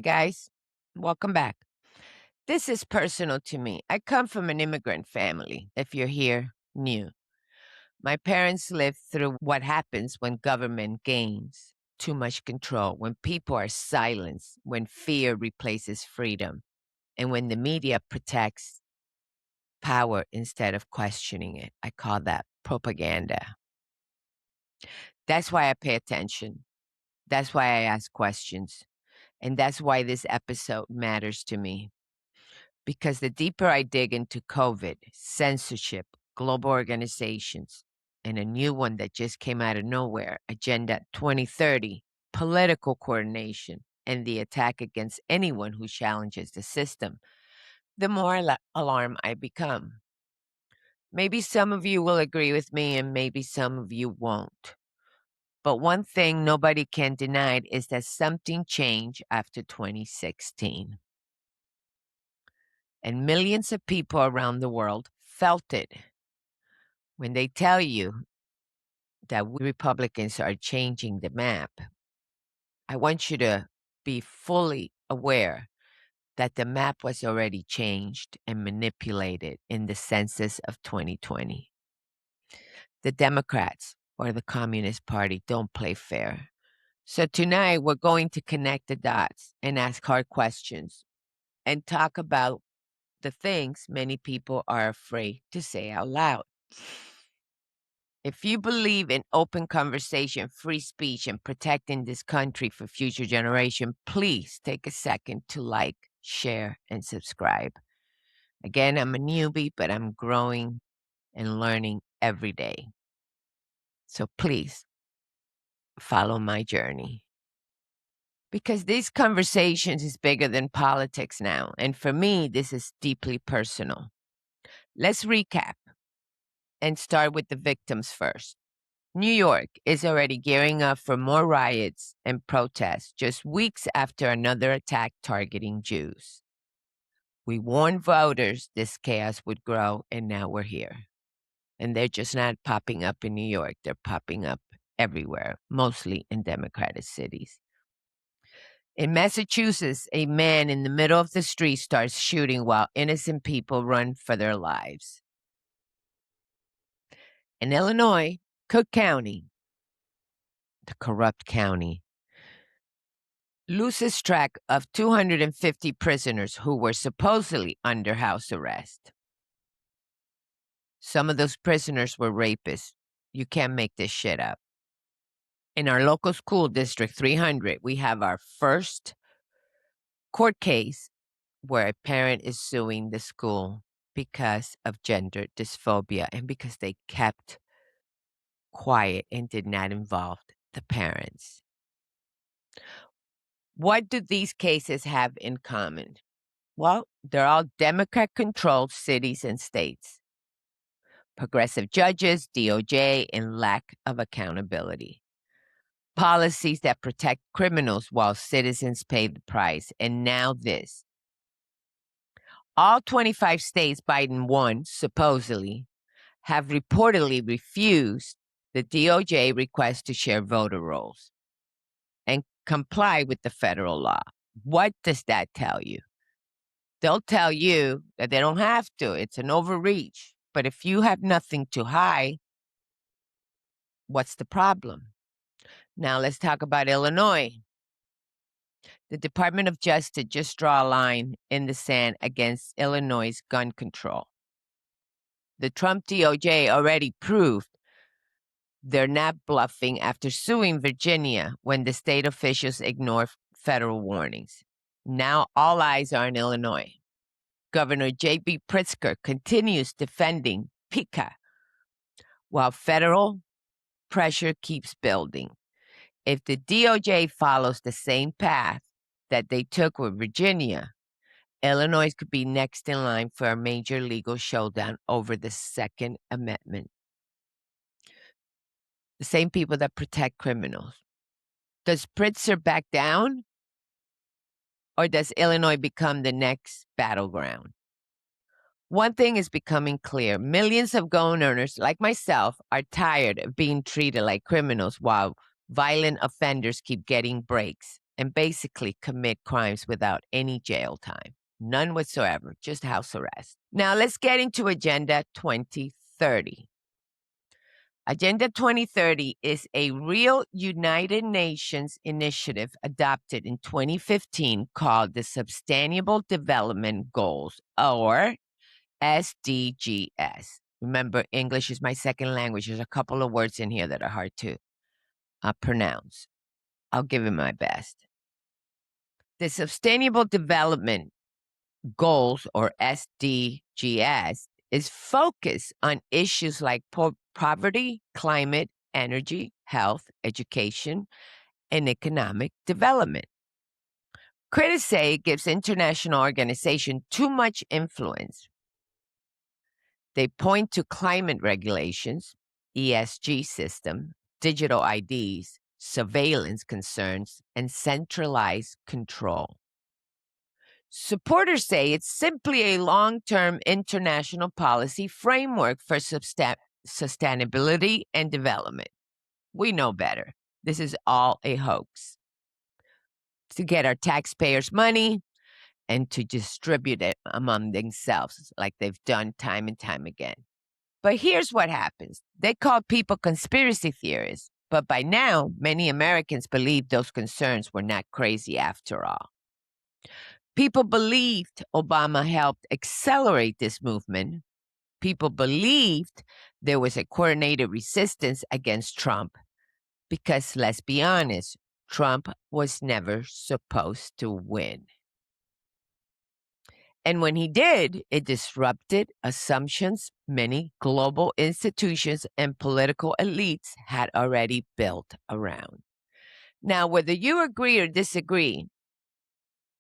guys. Welcome back. This is personal to me. I come from an immigrant family, if you're here new. My parents lived through what happens when government gains too much control, when people are silenced, when fear replaces freedom, and when the media protects power instead of questioning it. I call that propaganda. That's why I pay attention. That's why I ask questions. And that's why this episode matters to me. Because the deeper I dig into COVID, censorship, global organizations, and a new one that just came out of nowhere, Agenda 2030, political coordination, and the attack against anyone who challenges the system, the more alarmed I become. Maybe some of you will agree with me, and maybe some of you won't. But one thing nobody can deny is that something changed after 2016. And millions of people around the world felt it. When they tell you that we Republicans are changing the map, I want you to be fully aware that the map was already changed and manipulated in the census of 2020. The Democrats or the Communist Party don't play fair. So tonight we're going to connect the dots and ask hard questions and talk about the things many people are afraid to say out loud. If you believe in open conversation, free speech, and protecting this country for future generation, please take a second to like, share, and subscribe. Again, I'm a newbie, but I'm growing and learning every day. So please follow my journey. Because these conversations is bigger than politics now. And for me, this is deeply personal. Let's recap and start with the victims first. New York is already gearing up for more riots and protests just weeks after another attack targeting Jews. We warned voters this chaos would grow, and now we're here. And they're just not popping up in New York. They're popping up everywhere, mostly in Democratic cities. In Massachusetts, a man in the middle of the street starts shooting while innocent people run for their lives. In Illinois, Cook County, the corrupt county, loses track of 250 prisoners who were supposedly under house arrest. Some of those prisoners were rapists. You can't make this shit up. In our local school, District 300, we have our first court case where a parent is suing the school because of gender dysphoria and because they kept quiet and did not involve the parents. What do these cases have in common? Well, they're all Democrat-controlled cities and states. Progressive judges, DOJ, and lack of accountability. Policies that protect criminals while citizens pay the price. And now this. All 25 states Biden won, supposedly, have reportedly refused the DOJ request to share voter rolls and comply with the federal law. What does that tell you? They'll tell you that they don't have to. It's an overreach. But if you have nothing to hide, what's the problem? Now let's talk about Illinois. The Department of Justice just draw a line in the sand against Illinois' gun control. The Trump DOJ already proved they're not bluffing after suing Virginia when the state officials ignored federal warnings. Now all eyes are in Illinois. Governor J.B. Pritzker continues defending PICA while federal pressure keeps building. If the DOJ follows the same path that they took with Virginia, Illinois could be next in line for a major legal showdown over the Second Amendment. The same people that protect criminals. Does Pritzker back down? Or does Illinois become the next battleground? One thing is becoming clear. Millions of gun owners like myself are tired of being treated like criminals while violent offenders keep getting breaks and basically commit crimes without any jail time. None whatsoever, just house arrest. Now let's get into Agenda 2030. Agenda 2030 is a real United Nations initiative adopted in 2015 called the Sustainable Development Goals, or SDGs. Remember, English is my second language. There's a couple of words in here that are hard to pronounce. I'll give it my best. The Sustainable Development Goals, or SDGs, is focused on issues like poverty, climate, energy, health, education, and economic development. Critics say it gives international organizations too much influence. They point to climate regulations, ESG system, digital IDs, surveillance concerns, and centralized control. Supporters say it's simply a long-term international policy framework for sustainability and development. We know better. This is all a hoax to get our taxpayers' money and to distribute it among themselves like they've done time and time again. But here's what happens. They call people conspiracy theorists, but by now, many Americans believe those concerns were not crazy after all. People believed Obama helped accelerate this movement. People believed there was a coordinated resistance against Trump because, let's be honest, Trump was never supposed to win. And when he did, it disrupted assumptions many global institutions and political elites had already built around. Now, whether you agree or disagree,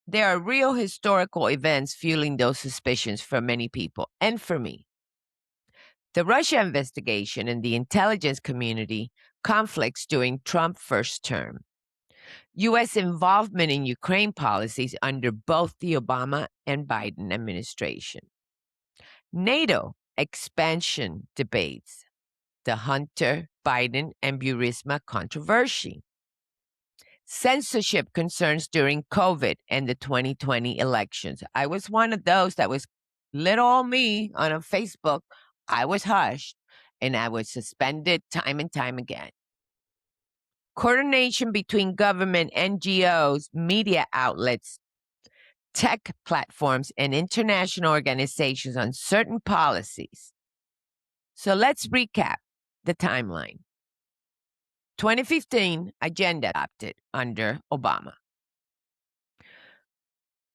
there are real historical events fueling those suspicions for many people and for me. The Russia investigation and the intelligence community conflicts during Trump's first term. U.S. involvement in Ukraine policies under both the Obama and Biden administration. NATO expansion debates. The Hunter, Biden, and Burisma controversy. Censorship concerns during COVID and the 2020 elections. I was one of those that was little old me on a Facebook. I was hushed and I was suspended time and time again. Coordination between government, NGOs, media outlets, tech platforms, and international organizations on certain policies. So let's recap the timeline. 2015, agenda adopted under Obama.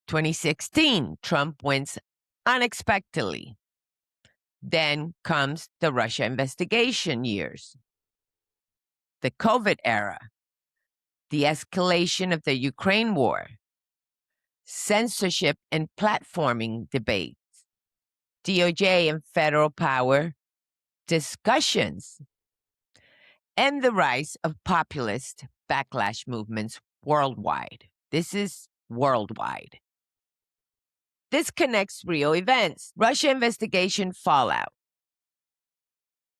2016, Trump wins unexpectedly. Then comes the Russia investigation years, the COVID era, the escalation of the Ukraine war, censorship and platforming debates, DOJ and federal power discussions, and the rise of populist backlash movements worldwide. This is worldwide. This connects real events. Russia investigation fallout,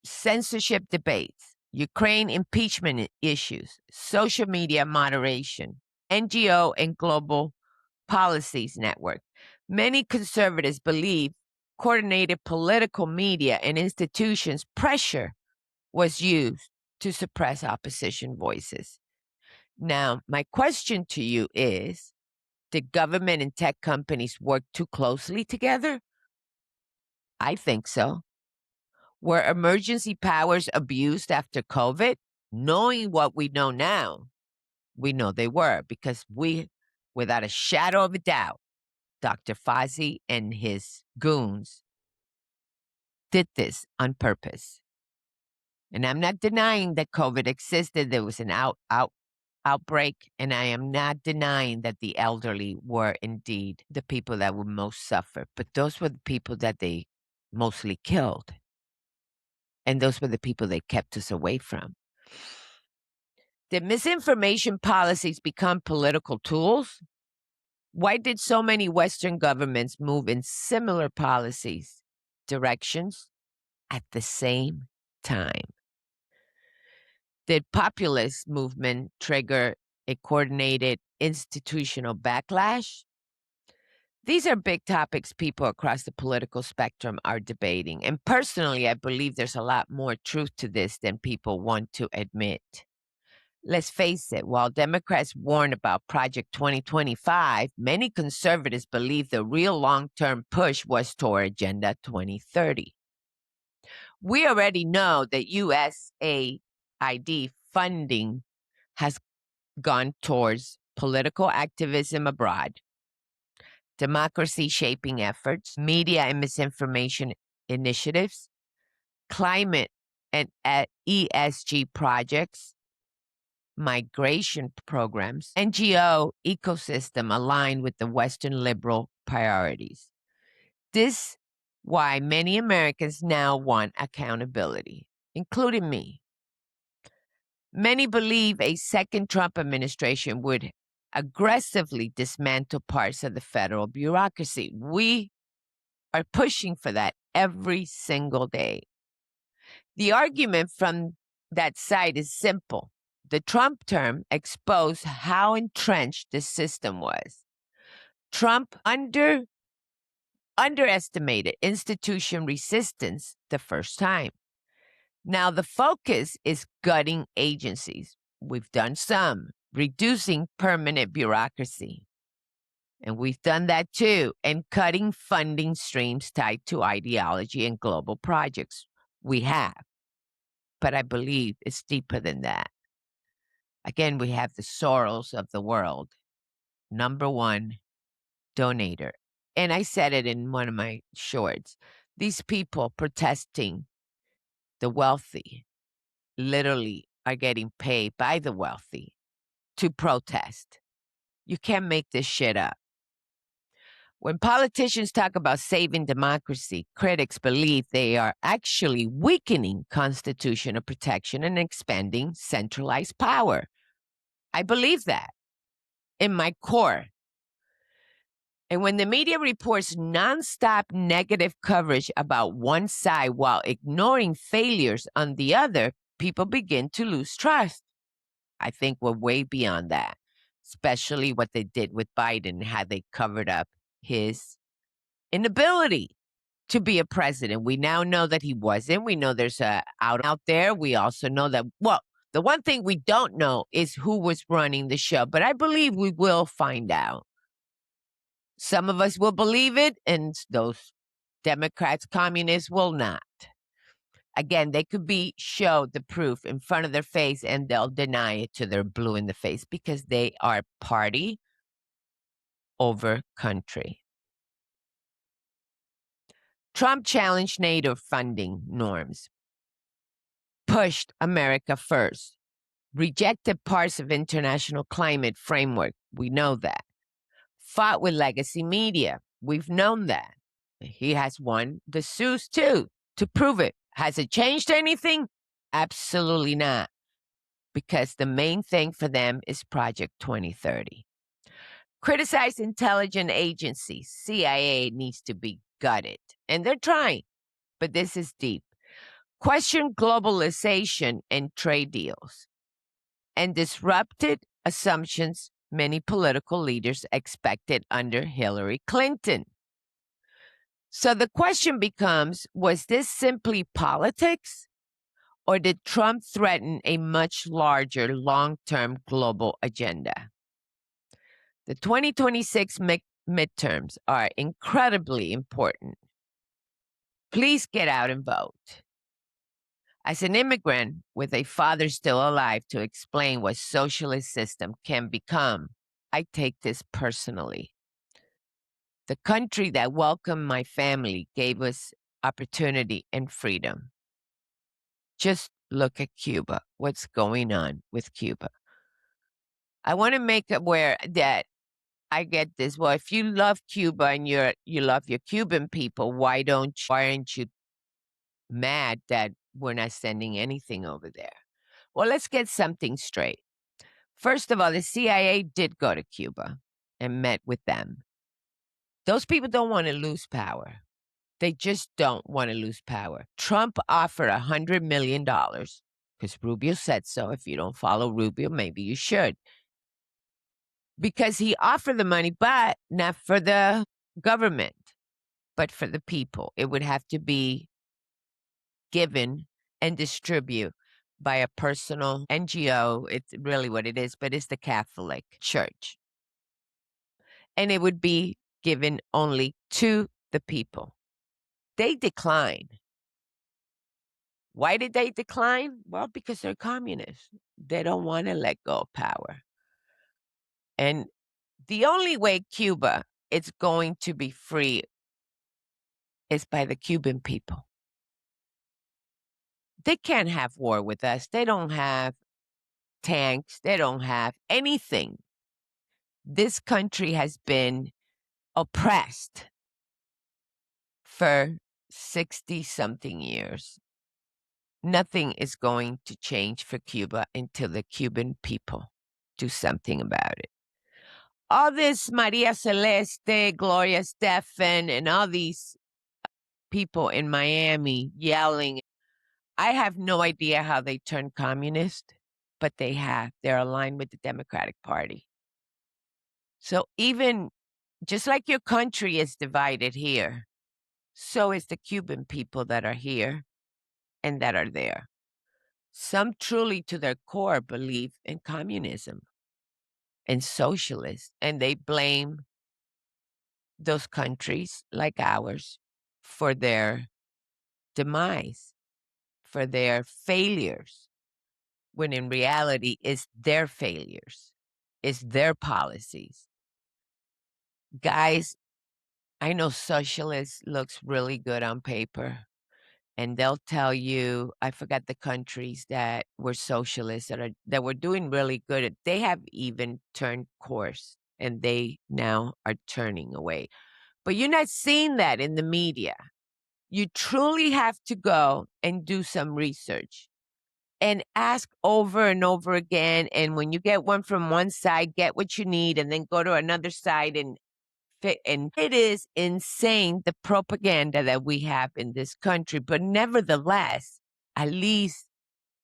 censorship debates, Ukraine impeachment issues, social media moderation, NGO and global policies network. Many conservatives believe coordinated political media and institutions pressure was used to suppress opposition voices. Now, my question to you is, did government and tech companies work too closely together? I think so. Were emergency powers abused after COVID? Knowing what we know now, we know they were because we, without a shadow of a doubt, Dr. Fauci and his goons did this on purpose. And I'm not denying that COVID existed. There was an outbreak, and I am not denying that the elderly were indeed the people that would most suffer. But those were the people that they mostly killed. And those were the people they kept us away from. Did misinformation policies become political tools? Why did so many Western governments move in similar policies, directions at the same time? Did populist movement trigger a coordinated institutional backlash? These are big topics people across the political spectrum are debating. And personally, I believe there's a lot more truth to this than people want to admit. Let's face it, while Democrats warn about Project 2025, many conservatives believe the real long-term push was toward Agenda 2030. We already know that USAID funding has gone towards political activism abroad, democracy shaping efforts, media and misinformation initiatives, climate and ESG projects, migration programs, NGO ecosystem aligned with the Western liberal priorities. This why many Americans now want accountability, including me. Many believe a second Trump administration would aggressively dismantle parts of the federal bureaucracy. We are pushing for that every single day. The argument from that side is simple. The Trump term exposed how entrenched the system was. Trump underestimated institution resistance the first time. Now the focus is gutting agencies. We've done some, reducing permanent bureaucracy. And we've done that too, and cutting funding streams tied to ideology and global projects. We have. But I believe it's deeper than that. Again, we have the Soros of the world, number one donator. And I said it in one of my shorts. These people protesting, the wealthy, literally are getting paid by the wealthy to protest. You can't make this shit up. When politicians talk about saving democracy, critics believe they are actually weakening constitutional protection and expanding centralized power. I believe that in my core. And when the media reports nonstop negative coverage about one side while ignoring failures on the other, people begin to lose trust. I think we're way beyond that, especially what they did with Biden, how they covered up his inability to be a president. We now know that he wasn't. We know there's a out there. We also know that, well, the one thing we don't know is who was running the show, but I believe we will find out. Some of us will believe it, and those Democrats, communists will not. Again, they could be showed the proof in front of their face and they'll deny it till they're blue in the face because they are party over country. Trump challenged NATO funding norms, pushed America first, rejected parts of international climate framework. We know that. Fought with legacy media. We've known that. He has won the suits too to prove it. Has it changed anything? Absolutely not. Because the main thing for them is Project 2030. Criticize intelligence agencies. CIA needs to be gutted. And they're trying, but this is deep. Question globalization and trade deals. And disrupted assumptions many political leaders expected under Hillary Clinton. So the question becomes, was this simply politics? Or did Trump threaten a much larger long-term global agenda? The 2026 midterms are incredibly important. Please get out and vote. As an immigrant with a father still alive to explain what socialist system can become, I take this personally. The country that welcomed my family gave us opportunity and freedom. Just look at Cuba. What's going on with Cuba? I want to make aware that I get this. Well, if you love Cuba and you love your Cuban people, why aren't you mad that we're not sending anything over there? Well, let's get something straight. First of all, the CIA did go to Cuba and met with them. Those people don't want to lose power. They just don't want to lose power. Trump offered $100 million because Rubio said so. If you don't follow Rubio, maybe you should. because he offered the money, but not for the government, but for the people. It would have to be given and distributed by a personal NGO. It's really what it is, but it's the Catholic Church. And it would be given only to the people. They decline. Why did they decline? Well, because they're communists. They don't want to let go of power. And the only way Cuba is going to be free is by the Cuban people. They can't have war with us. They don't have tanks. They don't have anything. This country has been oppressed for 60-something years. Nothing is going to change for Cuba until the Cuban people do something about it. All this Maria Celeste, Gloria Stefan, and all these people in Miami yelling, I have no idea how they turned communist, but they have. They're aligned with the Democratic Party. So even just like your country is divided here, so is the Cuban people that are here and that are there. Some truly to their core believe in communism and socialists, and they blame those countries like ours for their demise, for their failures, when in reality it's their failures, it's their policies. Guys, I know socialist looks really good on paper, and they'll tell you, I forgot the countries that were socialists that were doing really good. They have even turned course, and they now are turning away. But you're not seeing that in the media. You truly have to go and do some research and ask over and over again. And when you get one from one side, get what you need, and then go to another side and fit. And it is insane, the propaganda that we have in this country. But nevertheless, at least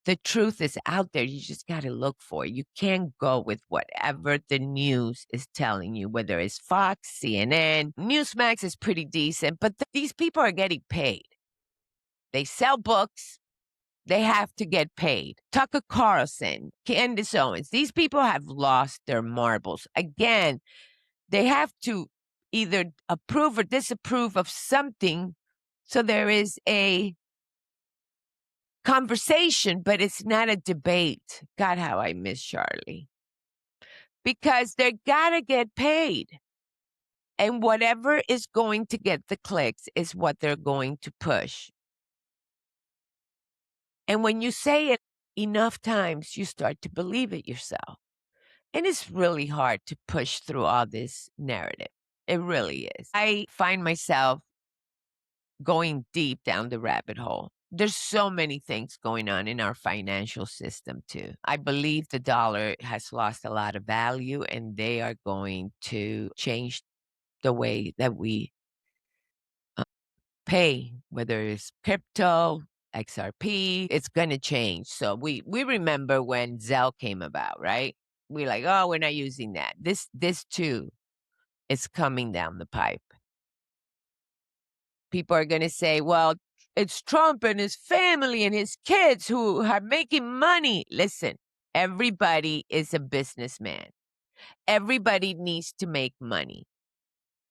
the truth is out there. You just got to look for it. You can't go with whatever the news is telling you, whether it's Fox, CNN, Newsmax is pretty decent, but these people are getting paid. They sell books. They have to get paid. Tucker Carlson, Candace Owens, these people have lost their marbles. Again, they have to either approve or disapprove of something. So there is a conversation, but it's not a debate. God, how I miss Charlie. Because they gotta get paid. And whatever is going to get the clicks is what they're going to push. And when you say it enough times, you start to believe it yourself. And it's really hard to push through all this narrative. It really is. I find myself going deep down the rabbit hole. There's so many things going on in our financial system, too. I believe the dollar has lost a lot of value, and they are going to change the way that we pay, whether it's crypto, XRP, it's going to change. So we remember when Zelle came about, right? We're like, oh, we're not using that. This too is coming down the pipe. People are going to say, well, it's Trump and his family and his kids who are making money. Listen, everybody is a businessman. Everybody needs to make money.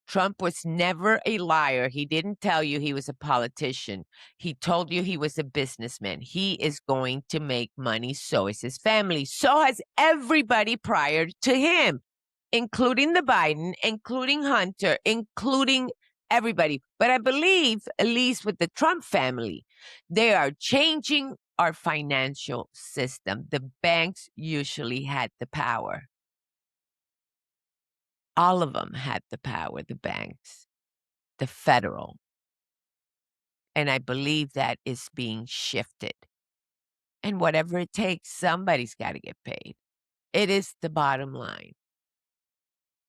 Trump was never a liar. He didn't tell you he was a politician. He told you he was a businessman. He is going to make money. So is his family. So has everybody prior to him, including the Biden, including Hunter, including everybody. But I believe, at least with the Trump family, they are changing our financial system. The banks usually had the power. All of them had the power, the banks, the federal. And I believe that is being shifted. And whatever it takes, somebody's got to get paid. It is the bottom line.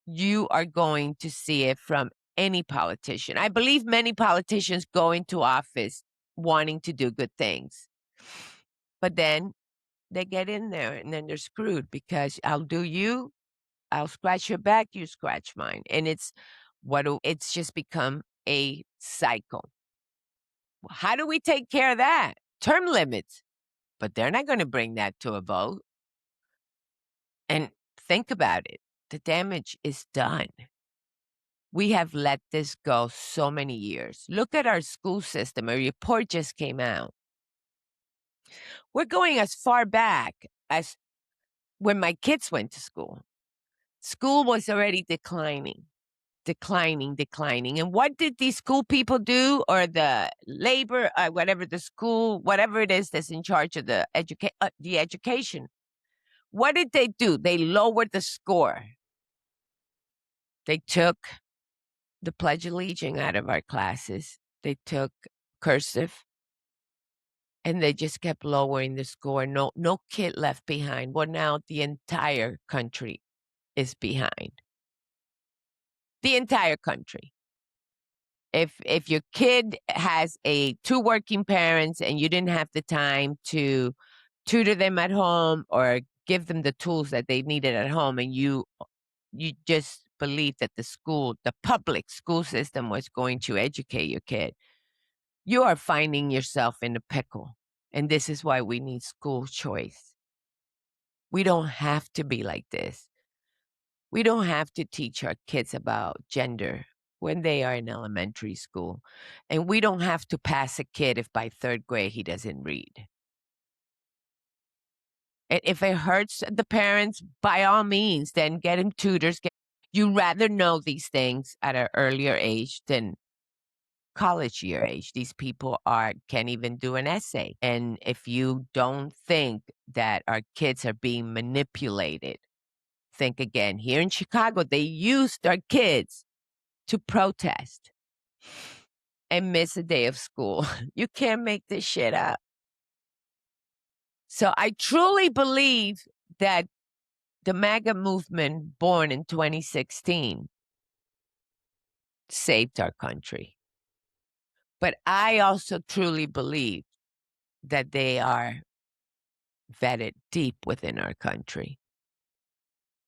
You are going to see it from any politician. I believe many politicians go into office wanting to do good things. But then they get in there and then they're screwed because I'll do you I'll scratch your back, you scratch mine. And it's just become a cycle. How do we take care of that? Term limits. But they're not going to bring that to a vote. And think about it. The damage is done. We have let this go so many years. Look at our school system. A report just came out. We're going as far back as when my kids went to school. School was already declining. And what did these school people do, or the labor, whatever the school, whatever it is that's in charge of the education? What did they do? They lowered the score. They took the Pledge of Allegiance out of our classes. They took cursive, and they just kept lowering the score. No kid left behind. Well, now the entire country is behind. The entire country. If your kid has two working parents and you didn't have the time to tutor them at home or give them the tools that they needed at home, and you just believed that the public school system was going to educate your kid, you are finding yourself in a pickle. And this is why we need school choice. We don't have to be like this. We don't have to teach our kids about gender when they are in elementary school. And we don't have to pass a kid if by third grade he doesn't read. And if it hurts the parents, by all means, then get him tutors. You rather know these things at an earlier age than college year age. These people can't even do an essay. And if you don't think that our kids are being manipulated, think again. Here in Chicago, they used our kids to protest and miss a day of school. You can't make this shit up. So I truly believe that the MAGA movement, born in 2016, saved our country. But I also truly believe that they are vetted deep within our country.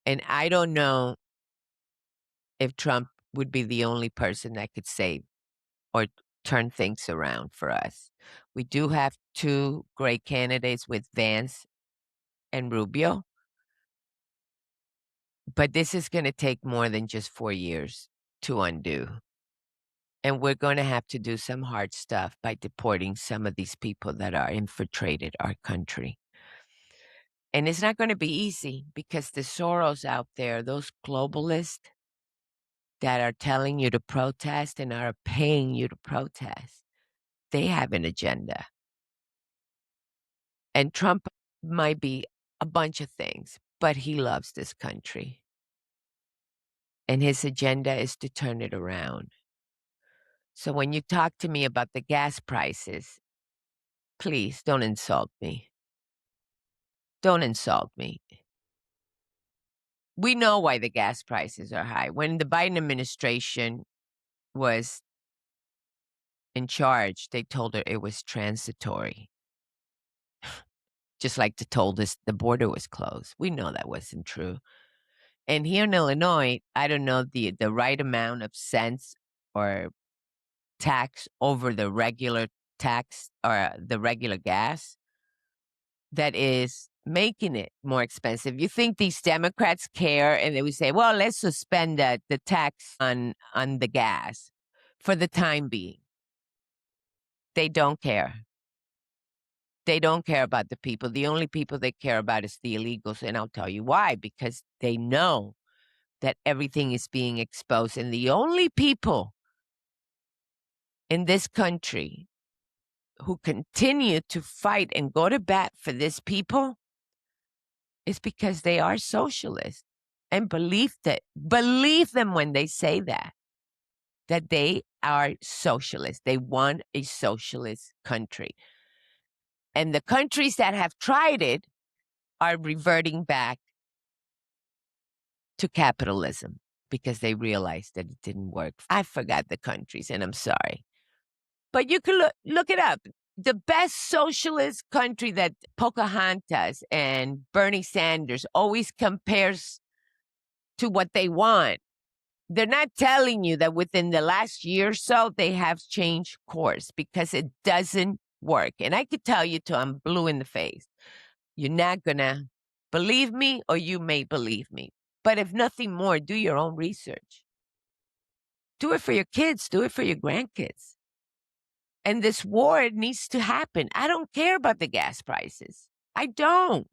And I don't know if Trump would be the only person that could save or turn things around for us. We do have two great candidates with Vance and Rubio, but this is going to take more than just 4 years to undo. And we're going to have to do some hard stuff by deporting some of these people that are infiltrated our country. And it's not going to be easy, because the Soros out there, those globalists that are telling you to protest and are paying you to protest, they have an agenda. And Trump might be a bunch of things, but he loves this country. And his agenda is to turn it around. So when you talk to me about the gas prices, please don't insult me. Don't insult me. We know why the gas prices are high. When the Biden administration was in charge, they told her it was transitory. Just like they told us the border was closed. We know that wasn't true. And here in Illinois, I don't know the right amount of cents or tax over the regular tax or the regular gas that is making it more expensive. You think these Democrats care, and they would say, well, let's suspend the tax on the gas for the time being. They don't care. They don't care about the people. The only people they care about is the illegals. And I'll tell you why. Because they know that everything is being exposed. And the only people in this country who continue to fight and go to bat for this people is because they are socialists. And believe them when they say that they are socialists. They want a socialist country. And the countries that have tried it are reverting back to capitalism because they realized that it didn't work. I forgot the countries, and I'm sorry. But you can look it up. The best socialist country that Pocahontas and Bernie Sanders always compares to what they want. They're not telling you that within the last year or so, they have changed course because it doesn't work. And I could tell you till I'm blue in the face. You're not going to believe me, or you may believe me. But if nothing more, do your own research. Do it for your kids. Do it for your grandkids. And this war, it needs to happen. I don't care about the gas prices. I don't.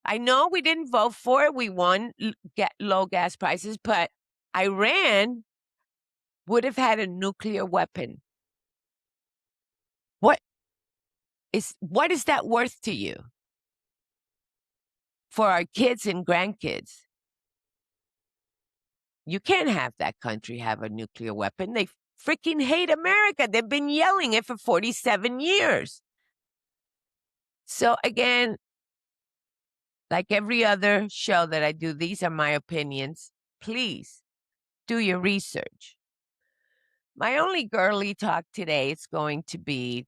I know we didn't vote for it. We won low gas prices, but Iran would have had a nuclear weapon. What is that worth to you? For our kids and grandkids. You can't have that country have a nuclear weapon. They freaking hate America. They've been yelling it for 47 years. So again, like every other show that I do, these are my opinions. Please do your research. My only girly talk today is going to be,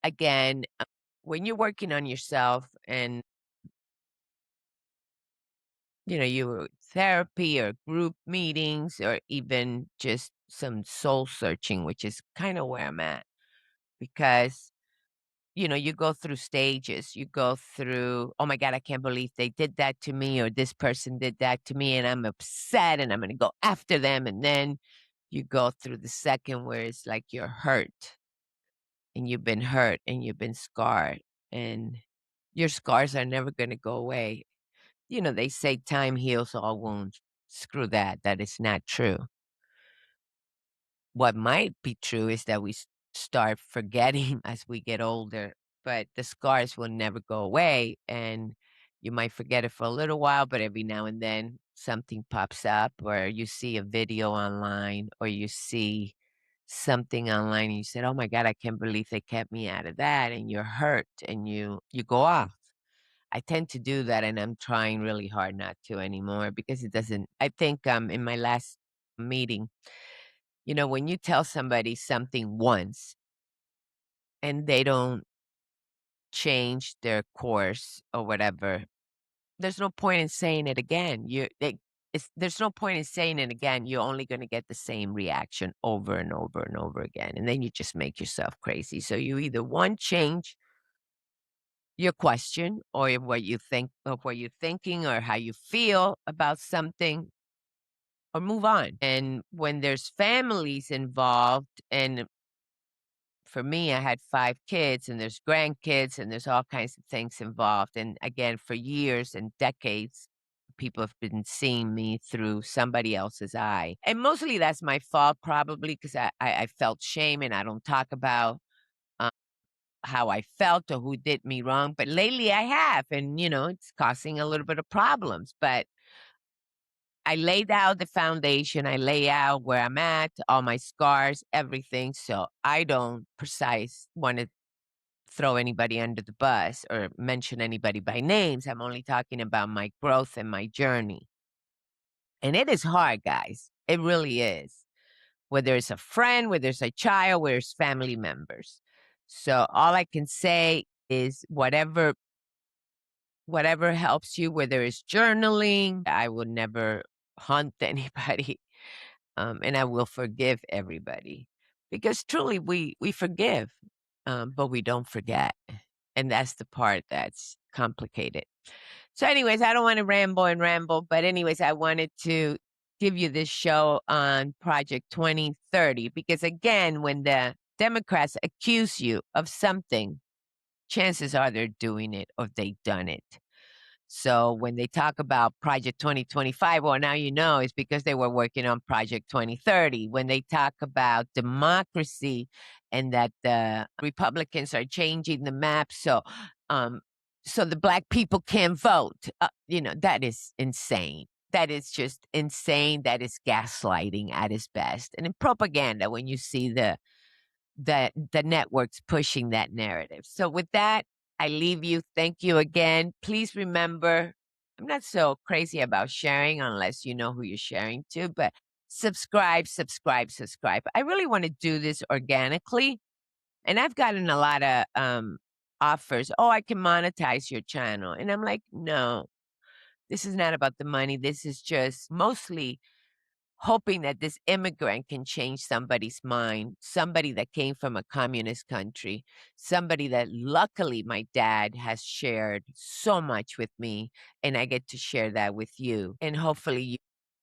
again, when you're working on yourself and, you therapy or group meetings or even just some soul searching, which is kind of where I'm at. Because, you go through stages. You go through, oh my God, I can't believe they did that to me, or this person did that to me, and I'm upset and I'm going to go after them. And then you go through the second where it's like you're hurt and you've been hurt and you've been scarred and your scars are never going to go away. They say time heals all wounds. Screw that. That is not true. What might be true is that we start forgetting as we get older, but the scars will never go away. And you might forget it for a little while, but every now and then something pops up, or you see a video online, or you see something online and you said, oh my God, I can't believe they kept me out of that. And you're hurt and you go off. I tend to do that, and I'm trying really hard not to anymore because it doesn't. I think in my last meeting, when you tell somebody something once and they don't change their course or whatever, there's no point in saying it again. There's no point in saying it again. You're only going to get the same reaction over and over and over again. And then you just make yourself crazy. So you either one, change your question or what you think of what you're thinking or how you feel about something, or move on. And when there's families involved, and for me, I had 5 kids and there's grandkids and there's all kinds of things involved. And again, for years and decades, people have been seeing me through somebody else's eye. And mostly that's my fault, probably because I felt shame and I don't talk about um, how I felt or who did me wrong. But lately I have, and it's causing a little bit of problems. But I laid out the foundation. I lay out where I'm at, all my scars, everything. So I don't want to throw anybody under the bus or mention anybody by names. I'm only talking about my growth and my journey. And it is hard, guys. It really is. Whether it's a friend, whether it's a child, whether it's family members. So all I can say is whatever helps you, whether it's journaling, I will never hunt anybody. And I will forgive everybody, because truly we forgive, but we don't forget. And that's the part that's complicated. So anyways, I don't want to ramble, but anyways, I wanted to give you this show on Project 2030, because again, when the Democrats accuse you of something, chances are they're doing it or they've done it. So when they talk about Project 2025, well, now you know it's because they were working on Project 2030. When they talk about democracy and that the Republicans are changing the map so the black people can't vote, that is insane. That is just insane. That is gaslighting at its best. And in propaganda, when you see the networks pushing that narrative. So with that, I leave you. Thank you again. Please remember, I'm not so crazy about sharing unless you know who you're sharing to, but subscribe, subscribe, subscribe. I really want to do this organically. And I've gotten a lot of offers. Oh, I can monetize your channel. And I'm like, no, This is not about the money. This is just mostly hoping that this immigrant can change somebody's mind, somebody that came from a communist country, somebody that luckily my dad has shared so much with me, and I get to share that with you. And hopefully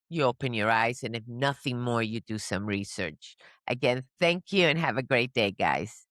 you open your eyes, and if nothing more, you do some research. Again, thank you and have a great day, guys.